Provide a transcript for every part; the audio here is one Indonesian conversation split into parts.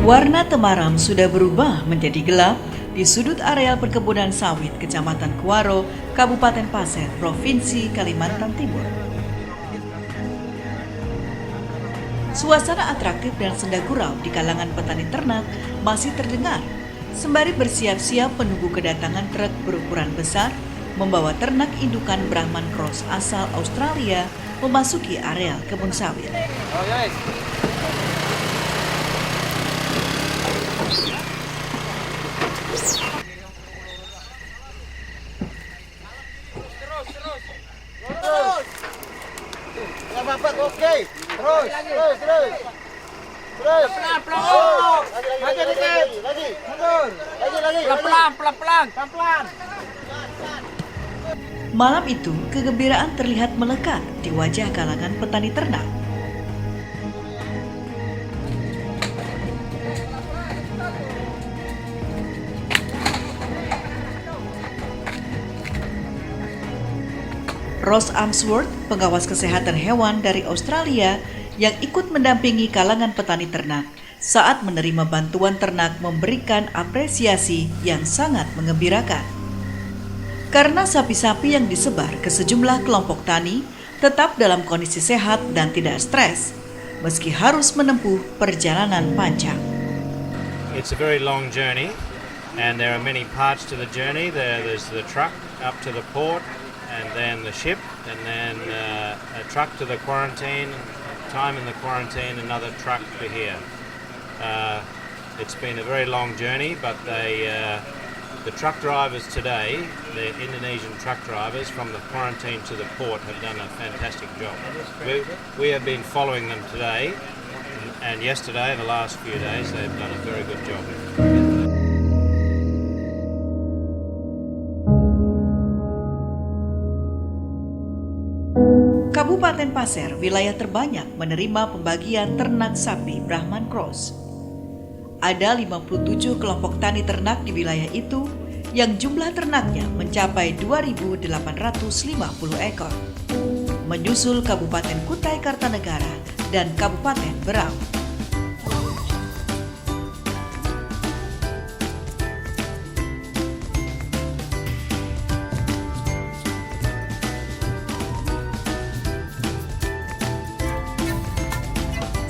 Warna temaram sudah berubah menjadi gelap di sudut areal perkebunan sawit Kecamatan Kuaro, Kabupaten Pasir, Provinsi Kalimantan Timur. Suasana atraktif dan senda gurau di kalangan petani ternak masih terdengar, sembari bersiap-siap menunggu kedatangan truk berukuran besar membawa ternak indukan Brahman Cross asal Australia memasuki areal kebun sawit. Oke, terus. Lagi dikit. Mundur. Pelan-pelan. Malam itu, kegembiraan terlihat melekat di wajah kalangan petani ternak. Ross Amsworth, pengawas kesehatan hewan dari Australia yang ikut mendampingi kalangan petani ternak saat menerima bantuan ternak, memberikan apresiasi yang sangat menggembirakan. Karena sapi-sapi yang disebar ke sejumlah kelompok tani tetap dalam kondisi sehat dan tidak stres, meski harus menempuh perjalanan panjang. It's a very long journey and there are many parts to the journey. There's the truck up to the port, and then the ship, and then a truck to the quarantine, time in the quarantine, another truck to here. It's been a very long journey, but the truck drivers today, the Indonesian truck drivers from the quarantine to the port have done a fantastic job. We have been following them today, and yesterday and the last few days they've done a very good job. Kabupaten Pasir, wilayah terbanyak menerima pembagian ternak sapi Brahman Cross. Ada 57 kelompok tani ternak di wilayah itu yang jumlah ternaknya mencapai 2.850 ekor. Menyusul Kabupaten Kutai Kartanegara dan Kabupaten Berau.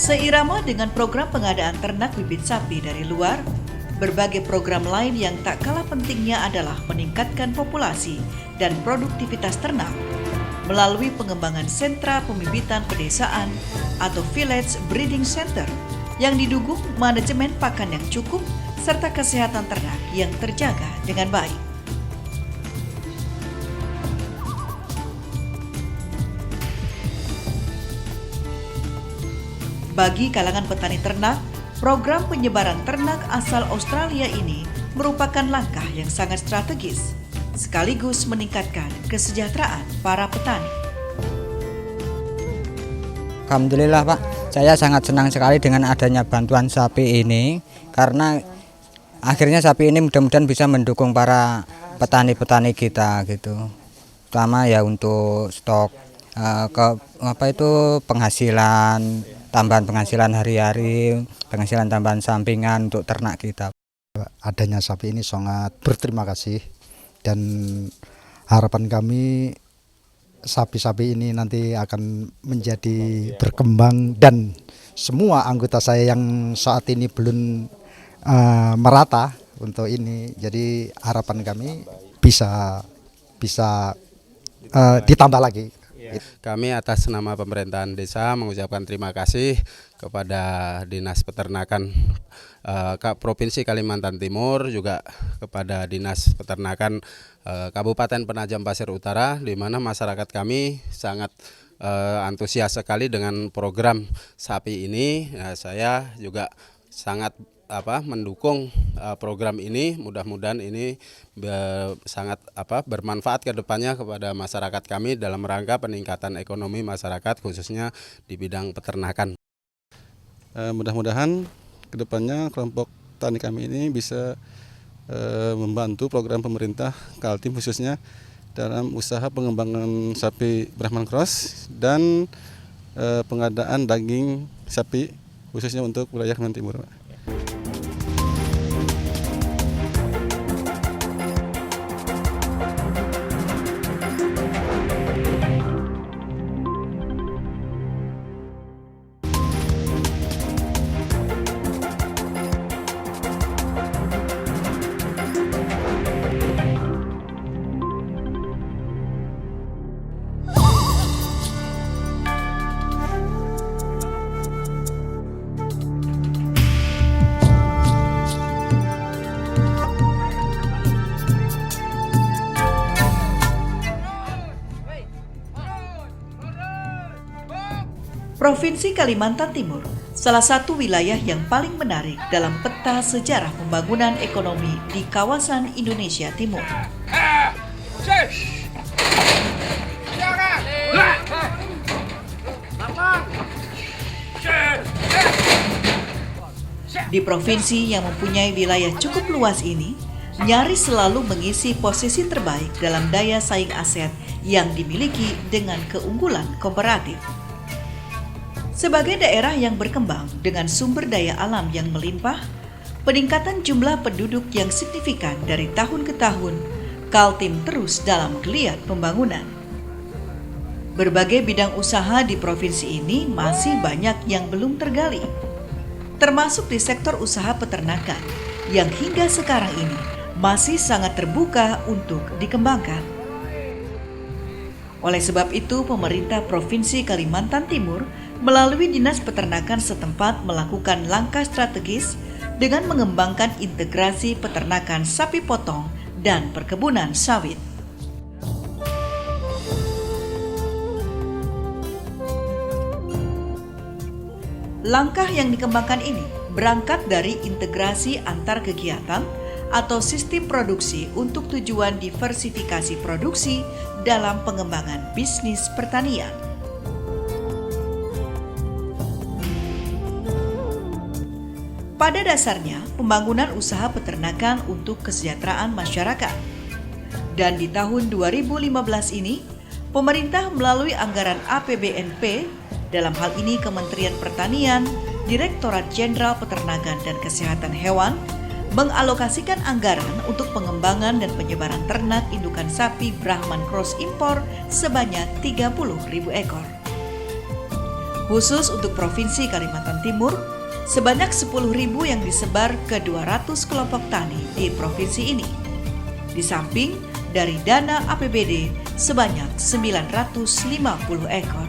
Seirama dengan program pengadaan ternak bibit sapi dari luar, berbagai program lain yang tak kalah pentingnya adalah meningkatkan populasi dan produktivitas ternak melalui pengembangan sentra pembibitan pedesaan atau village breeding center yang didukung manajemen pakan yang cukup serta kesehatan ternak yang terjaga dengan baik. Bagi kalangan petani ternak, program penyebaran ternak asal Australia ini merupakan langkah yang sangat strategis, sekaligus meningkatkan kesejahteraan para petani. Alhamdulillah Pak, saya sangat senang sekali dengan adanya bantuan sapi ini, karena akhirnya sapi ini mudah-mudahan bisa mendukung para petani-petani kita gitu. Terutama ya untuk stok penghasilan, tambahan penghasilan hari-hari, penghasilan tambahan sampingan untuk ternak kita. Adanya sapi ini sangat berterima kasih, dan harapan kami sapi-sapi ini nanti akan menjadi berkembang, dan semua anggota saya yang saat ini belum merata untuk ini. Jadi harapan kami bisa ditambah lagi. Kami atas nama pemerintahan desa mengucapkan terima kasih kepada Dinas Peternakan Provinsi Kalimantan Timur, juga kepada Dinas Peternakan Kabupaten Penajam Pasir Utara, di mana masyarakat kami sangat antusias sekali dengan program sapi ini. Saya juga sangat mendukung program ini. Mudah-mudahan ini sangat bermanfaat ke depannya kepada masyarakat kami dalam rangka peningkatan ekonomi masyarakat, khususnya di bidang peternakan. Mudah-mudahan ke depannya kelompok tani kami ini bisa membantu program pemerintah Kaltim khususnya dalam usaha pengembangan sapi Brahman Cross dan pengadaan daging sapi khususnya untuk wilayah Kalimantan Timur. Provinsi Kalimantan Timur, salah satu wilayah yang paling menarik dalam peta sejarah pembangunan ekonomi di kawasan Indonesia Timur. Di provinsi yang mempunyai wilayah cukup luas ini, nyaris selalu mengisi posisi terbaik dalam daya saing aset yang dimiliki dengan keunggulan komparatif. Sebagai daerah yang berkembang dengan sumber daya alam yang melimpah, peningkatan jumlah penduduk yang signifikan dari tahun ke tahun, Kaltim terus dalam geliat pembangunan. Berbagai bidang usaha di provinsi ini masih banyak yang belum tergali, termasuk di sektor usaha peternakan yang hingga sekarang ini masih sangat terbuka untuk dikembangkan. Oleh sebab itu, pemerintah Provinsi Kalimantan Timur melalui Dinas Peternakan setempat melakukan langkah strategis dengan mengembangkan integrasi peternakan sapi potong dan perkebunan sawit. Langkah yang dikembangkan ini berangkat dari integrasi antar kegiatan atau sistem produksi untuk tujuan diversifikasi produksi dalam pengembangan bisnis pertanian. Pada dasarnya, pembangunan usaha peternakan untuk kesejahteraan masyarakat. Dan di tahun 2015 ini, pemerintah melalui anggaran APBNP, dalam hal ini Kementerian Pertanian, Direktorat Jenderal Peternakan dan Kesehatan Hewan, mengalokasikan anggaran untuk pengembangan dan penyebaran ternak indukan sapi Brahman Cross impor sebanyak 30.000 ekor. Khusus untuk Provinsi Kalimantan Timur, sebanyak 10.000 yang disebar ke 200 kelompok tani di provinsi ini. Di samping dari dana APBD sebanyak 950 ekor.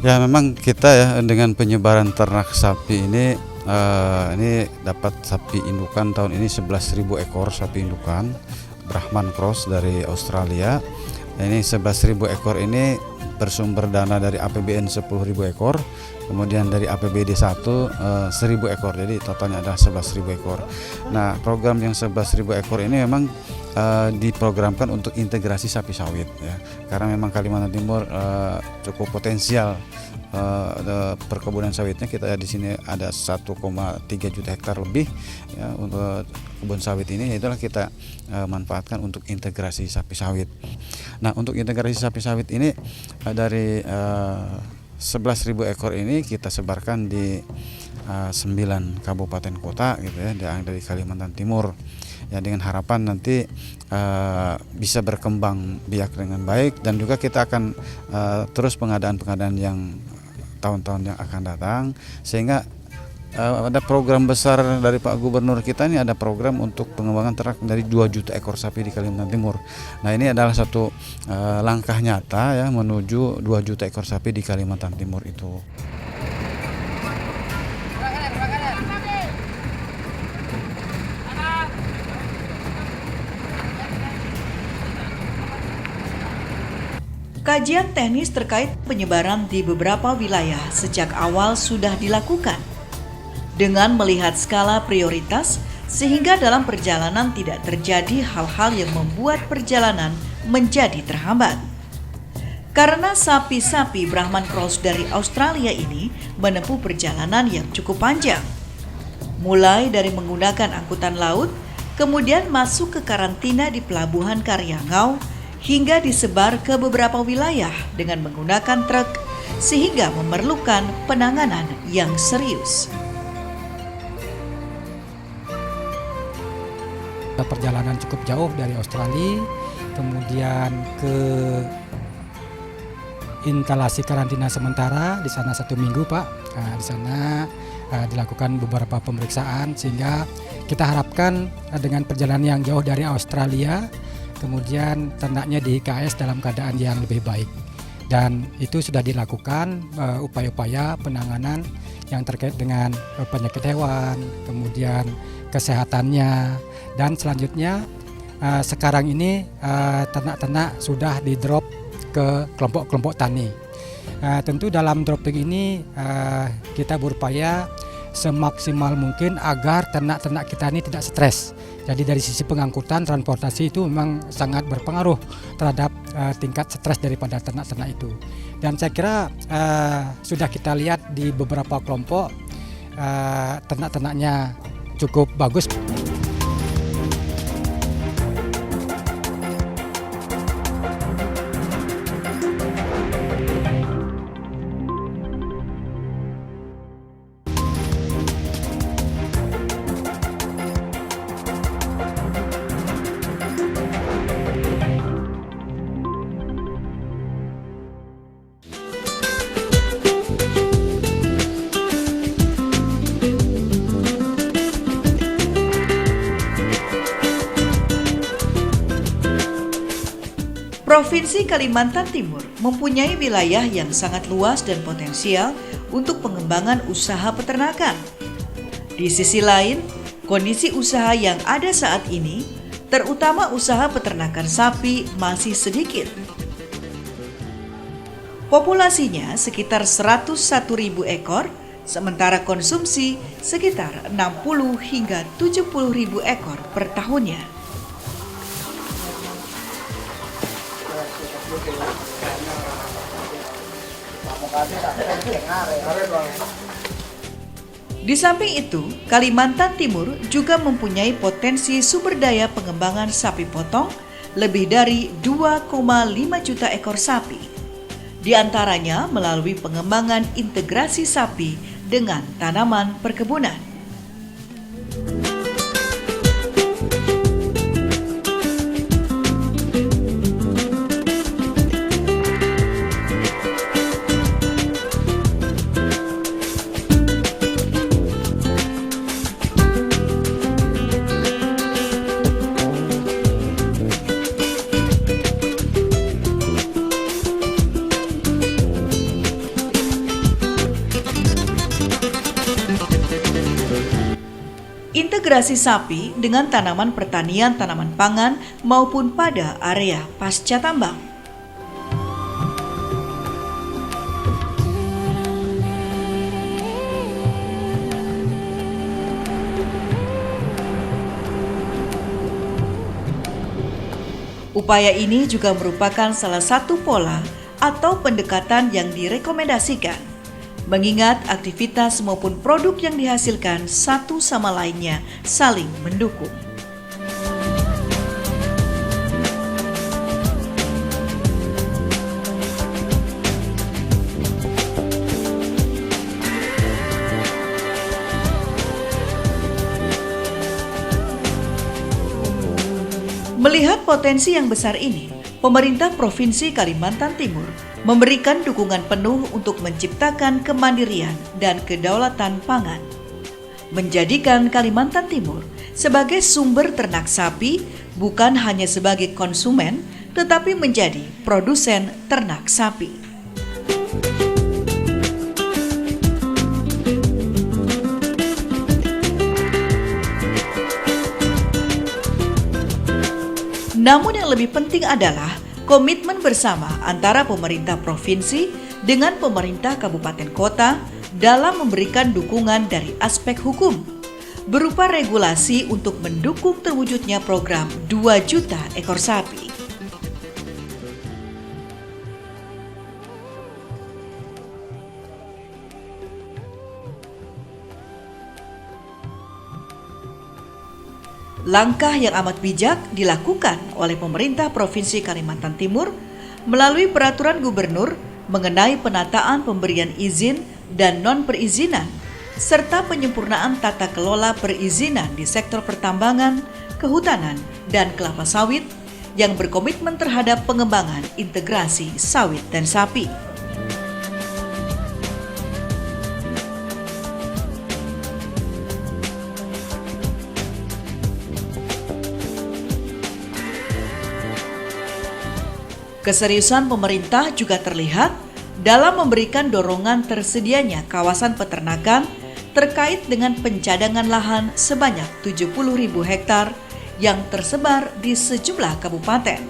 Ya, memang kita ya dengan penyebaran ternak sapi ini dapat sapi indukan tahun ini 11.000 ekor sapi indukan Brahman Cross dari Australia. Ini 11.000 ekor ini bersumber dana dari APBN 10.000 ekor, kemudian dari APBD 1 1.000 ekor, jadi totalnya adalah 11.000 ekor. Nah, program yang 11.000 ekor ini memang diprogramkan untuk integrasi sapi sawit ya, karena memang Kalimantan Timur cukup potensial perkebunan sawitnya. Kita di sini ada 1,3 juta hektar lebih ya, untuk kebun sawit ini, itulah kita manfaatkan untuk integrasi sapi sawit. Nah, untuk integrasi sapi sawit ini dari 11.000 ekor ini kita sebarkan di 9 kabupaten kota gitu ya, dari Kalimantan Timur. Ya, dengan harapan nanti bisa berkembang biak dengan baik, dan juga kita akan terus pengadaan-pengadaan yang tahun-tahun yang akan datang, sehingga ada program besar dari Pak Gubernur kita ini, ada program untuk pengembangan ternak dari 2 juta ekor sapi di Kalimantan Timur. Nah, ini adalah satu langkah nyata ya menuju 2 juta ekor sapi di Kalimantan Timur itu. Kajian teknis terkait penyebaran di beberapa wilayah sejak awal sudah dilakukan dengan melihat skala prioritas, sehingga dalam perjalanan tidak terjadi hal-hal yang membuat perjalanan menjadi terhambat. Karena sapi-sapi Brahman Cross dari Australia ini menempuh perjalanan yang cukup panjang, mulai dari menggunakan angkutan laut, kemudian masuk ke karantina di Pelabuhan Karyangau, hingga disebar ke beberapa wilayah dengan menggunakan truk, sehingga memerlukan penanganan yang serius. Perjalanan cukup jauh dari Australia, kemudian ke instalasi karantina sementara di sana 1 minggu, Pak. Nah, di sana dilakukan beberapa pemeriksaan, sehingga kita harapkan dengan perjalanan yang jauh dari Australia, kemudian ternaknya di IKS dalam keadaan yang lebih baik. Dan itu sudah dilakukan upaya-upaya penanganan yang terkait dengan penyakit hewan, kemudian kesehatannya, dan selanjutnya sekarang ini ternak-ternak sudah di drop ke kelompok-kelompok tani. Tentu dalam dropping ini kita berupaya semaksimal mungkin agar ternak-ternak kita ini tidak stres. Jadi dari sisi pengangkutan, transportasi itu memang sangat berpengaruh terhadap tingkat stres daripada ternak-ternak itu. Dan saya kira sudah kita lihat di beberapa kelompok ternak-ternaknya cukup bagus. Provinsi Kalimantan Timur mempunyai wilayah yang sangat luas dan potensial untuk pengembangan usaha peternakan. Di sisi lain, kondisi usaha yang ada saat ini, terutama usaha peternakan sapi, masih sedikit. Populasinya sekitar 101.000 ekor, sementara konsumsi sekitar 60 hingga 70.000 ekor per tahunnya. Di samping itu, Kalimantan Timur juga mempunyai potensi sumber daya pengembangan sapi potong lebih dari 2,5 juta ekor sapi. Di antaranya melalui pengembangan integrasi sapi dengan tanaman perkebunan. Integrasi sapi dengan tanaman pertanian tanaman pangan maupun pada area pasca tambang. Upaya ini juga merupakan salah satu pola atau pendekatan yang direkomendasikan, mengingat aktivitas maupun produk yang dihasilkan satu sama lainnya saling mendukung. Melihat potensi yang besar ini, pemerintah Provinsi Kalimantan Timur memberikan dukungan penuh untuk menciptakan kemandirian dan kedaulatan pangan. Menjadikan Kalimantan Timur sebagai sumber ternak sapi bukan hanya sebagai konsumen, tetapi menjadi produsen ternak sapi. Namun yang lebih penting adalah komitmen bersama antara pemerintah provinsi dengan pemerintah kabupaten kota dalam memberikan dukungan dari aspek hukum, berupa regulasi untuk mendukung terwujudnya program 2 juta ekor sapi. Langkah yang amat bijak dilakukan oleh pemerintah Provinsi Kalimantan Timur melalui peraturan gubernur mengenai penataan pemberian izin dan non-perizinan, serta penyempurnaan tata kelola perizinan di sektor pertambangan, kehutanan, dan kelapa sawit yang berkomitmen terhadap pengembangan integrasi sawit dan sapi. Keseriusan pemerintah juga terlihat dalam memberikan dorongan tersedianya kawasan peternakan terkait dengan pencadangan lahan sebanyak 70.000 hektar yang tersebar di sejumlah kabupaten,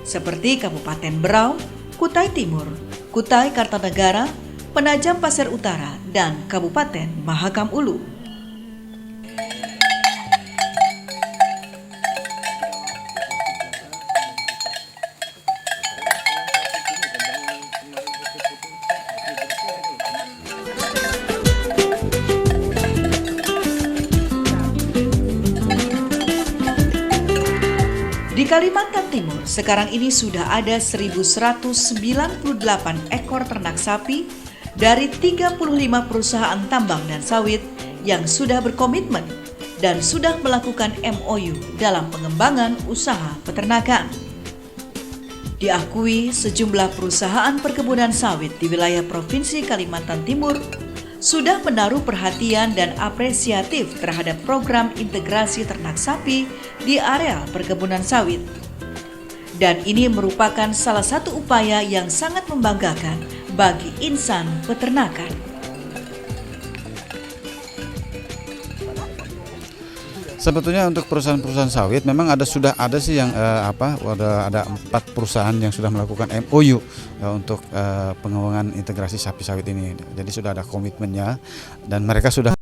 seperti Kabupaten Berau, Kutai Timur, Kutai Kartanegara, Penajam Pasir Utara, dan Kabupaten Mahakam Ulu. Di Kalimantan Timur, sekarang ini sudah ada 1.198 ekor ternak sapi dari 35 perusahaan tambang dan sawit yang sudah berkomitmen dan sudah melakukan MOU dalam pengembangan usaha peternakan. Diakui sejumlah perusahaan perkebunan sawit di wilayah Provinsi Kalimantan Timur sudah menaruh perhatian dan apresiatif terhadap program integrasi ternak sapi di areal perkebunan sawit. Dan ini merupakan salah satu upaya yang sangat membanggakan bagi insan peternakan. Sebetulnya untuk perusahaan-perusahaan sawit memang sudah ada sih yang ada 4 perusahaan yang sudah melakukan MOU untuk pengembangan integrasi sapi sawit ini. Jadi sudah ada komitmennya dan mereka sudah